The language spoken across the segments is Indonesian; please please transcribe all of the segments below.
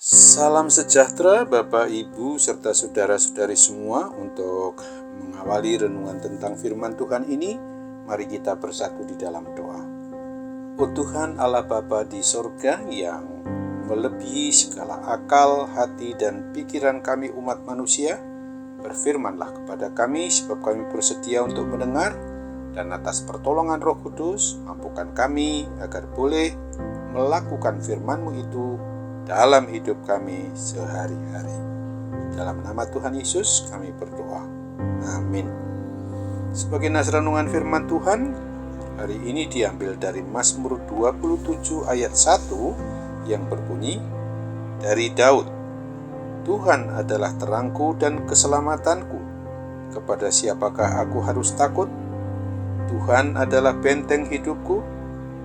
Salam sejahtera Bapak, Ibu, serta saudara-saudari semua. Untuk mengawali renungan tentang firman Tuhan ini, mari kita bersatu di dalam doa. Oh Tuhan Allah Bapa di sorga yang melebihi segala akal, hati, dan pikiran kami umat manusia, berfirmanlah kepada kami sebab kami bersedia untuk mendengar, dan atas pertolongan Roh Kudus, mampukan kami agar boleh melakukan firman-Mu itu dalam hidup kami sehari-hari. Dalam nama Tuhan Yesus kami berdoa. Amin. Sebagai nas renungan firman Tuhan, hari ini diambil dari Mazmur 27 ayat 1 yang berbunyi, dari Daud, Tuhan adalah terangku dan keselamatanku. Kepada siapakah aku harus takut? Tuhan adalah benteng hidupku.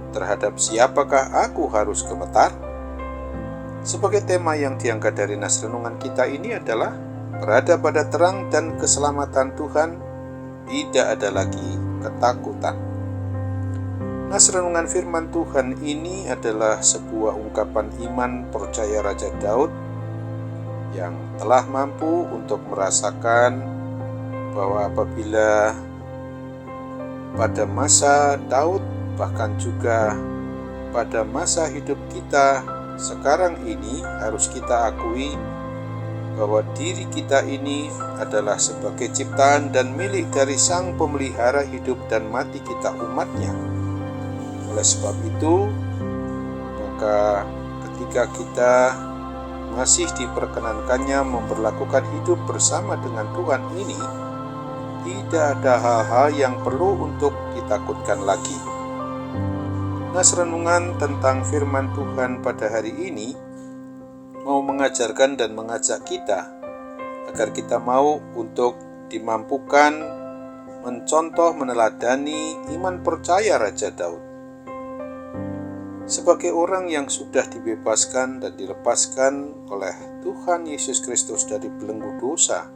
Terhadap siapakah aku harus gemetar? Sebagai tema yang diangkat dari nas renungan kita ini adalah berada pada terang dan keselamatan Tuhan, tidak ada lagi ketakutan. Nas renungan firman Tuhan ini adalah sebuah ungkapan iman percaya Raja Daud yang telah mampu untuk merasakan bahwa apabila pada masa Daud, bahkan juga pada masa hidup kita sekarang ini, harus kita akui bahwa diri kita ini adalah sebagai ciptaan dan milik dari Sang Pemelihara hidup dan mati kita, umatnya. Oleh sebab itu, maka ketika kita masih diperkenankannya memperlakukan hidup bersama dengan Tuhan ini, tidak ada hal-hal yang perlu untuk ditakutkan lagi. Nas renungan tentang firman Tuhan pada hari ini mau mengajarkan dan mengajak kita agar kita mau untuk dimampukan mencontoh, meneladani iman percaya Raja Daud. Sebagai orang yang sudah dibebaskan dan dilepaskan oleh Tuhan Yesus Kristus dari belenggu dosa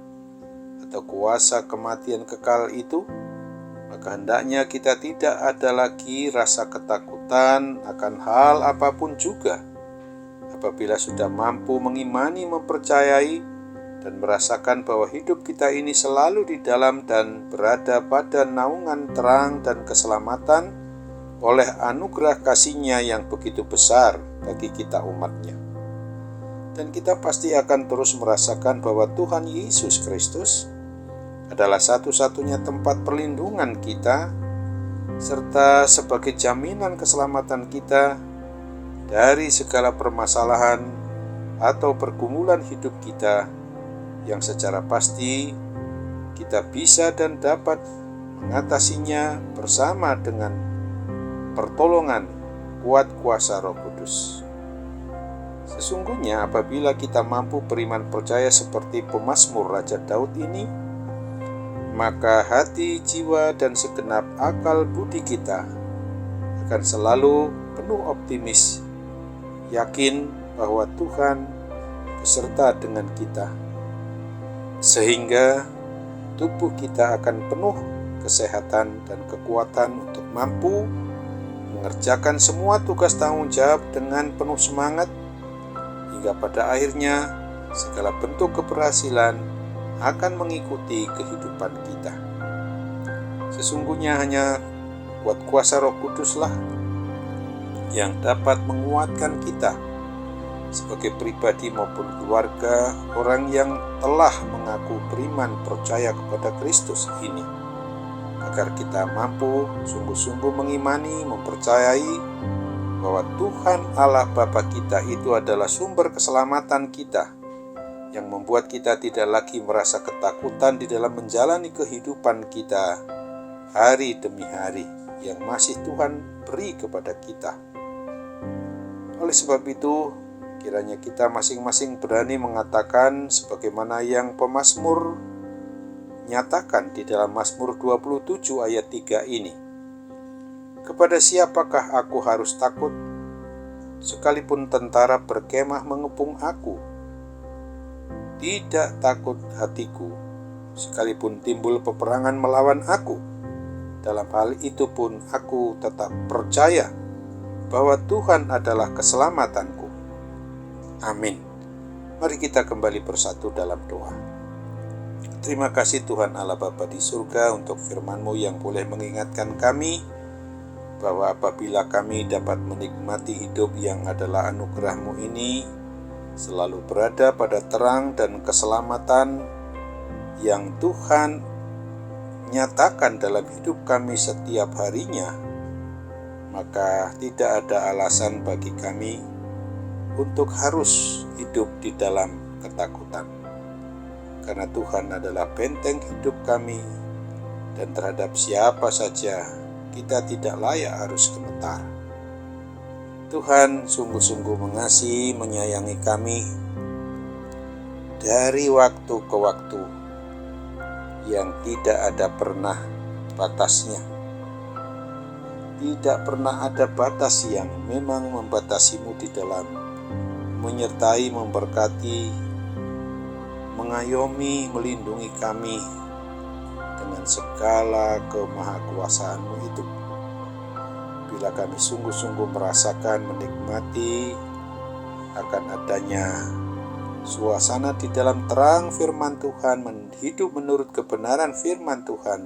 atau kuasa kematian kekal itu, maka hendaknya kita tidak ada lagi rasa ketakutan akan hal apapun juga. Apabila sudah mampu mengimani, mempercayai, dan merasakan bahwa hidup kita ini selalu di dalam dan berada pada naungan terang dan keselamatan oleh anugerah kasih-Nya yang begitu besar bagi kita umatnya. Dan kita pasti akan terus merasakan bahwa Tuhan Yesus Kristus adalah satu-satunya tempat perlindungan kita, serta sebagai jaminan keselamatan kita dari segala permasalahan atau pergumulan hidup kita, yang secara pasti kita bisa dan dapat mengatasinya bersama dengan pertolongan kuat kuasa Roh Kudus. Sesungguhnya apabila kita mampu beriman percaya seperti pemazmur Raja Daud ini, maka hati, jiwa, dan segenap akal budi kita akan selalu penuh optimis, yakin bahwa Tuhan beserta dengan kita, sehingga tubuh kita akan penuh kesehatan dan kekuatan untuk mampu mengerjakan semua tugas tanggung jawab dengan penuh semangat, hingga pada akhirnya segala bentuk keberhasilan akan mengikuti kehidupan kita. Sesungguhnya hanya kuat kuasa Roh Kuduslah yang dapat menguatkan kita sebagai pribadi maupun keluarga orang yang telah mengaku beriman percaya kepada Kristus ini, agar kita mampu sungguh-sungguh mengimani, mempercayai bahwa Tuhan Allah Bapa kita itu adalah sumber keselamatan kita, yang membuat kita tidak lagi merasa ketakutan di dalam menjalani kehidupan kita hari demi hari yang masih Tuhan beri kepada kita. Oleh sebab itu, kiranya kita masing-masing berani mengatakan sebagaimana yang pemazmur nyatakan di dalam Mazmur 27 ayat 3 ini. Kepada siapakah aku harus takut? Sekalipun tentara berkemah mengepung aku, tidak takut hatiku, sekalipun timbul peperangan melawan aku. Dalam hal itu pun aku tetap percaya bahwa Tuhan adalah keselamatanku. Amin. Mari kita kembali bersatu dalam doa. Terima kasih Tuhan Allah Bapa di surga untuk firman-Mu yang boleh mengingatkan kami bahwa apabila kami dapat menikmati hidup yang adalah anugerah-Mu ini, selalu berada pada terang dan keselamatan yang Tuhan nyatakan dalam hidup kami setiap harinya, maka tidak ada alasan bagi kami untuk harus hidup di dalam ketakutan. Karena Tuhan adalah benteng hidup kami, dan terhadap siapa saja kita tidak layak harus gemetar. Tuhan sungguh-sungguh mengasihi, menyayangi kami dari waktu ke waktu yang tidak ada pernah batasnya. Tidak pernah ada batas yang memang membatasimu di dalam menyertai, memberkati, mengayomi, melindungi kami dengan segala kemahakuasaan-Mu itu. Bila kami sungguh-sungguh merasakan, menikmati akan adanya suasana di dalam terang firman Tuhan, hidup menurut kebenaran firman Tuhan,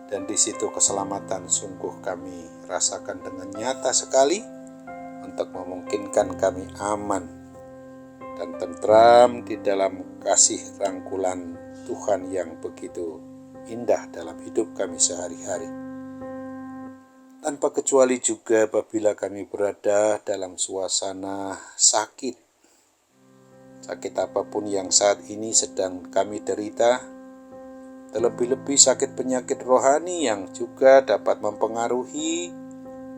dan di situ keselamatan sungguh kami rasakan dengan nyata sekali, untuk memungkinkan kami aman dan tentram di dalam kasih rangkulan Tuhan yang begitu indah dalam hidup kami sehari-hari. Tanpa kecuali juga apabila kami berada dalam suasana sakit apapun yang saat ini sedang kami derita, terlebih-lebih sakit penyakit rohani yang juga dapat mempengaruhi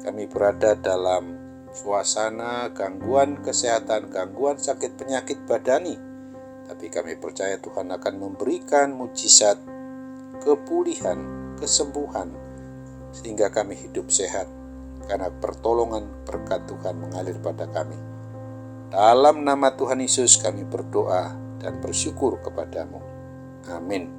kami berada dalam suasana gangguan kesehatan, gangguan sakit penyakit badani. Tapi kami percaya Tuhan akan memberikan mujizat, kepulihan, kesembuhan, sehingga kami hidup sehat, karena pertolongan berkat Tuhan mengalir pada kami. Dalam nama Tuhan Yesus kami berdoa dan bersyukur kepadamu. Amin.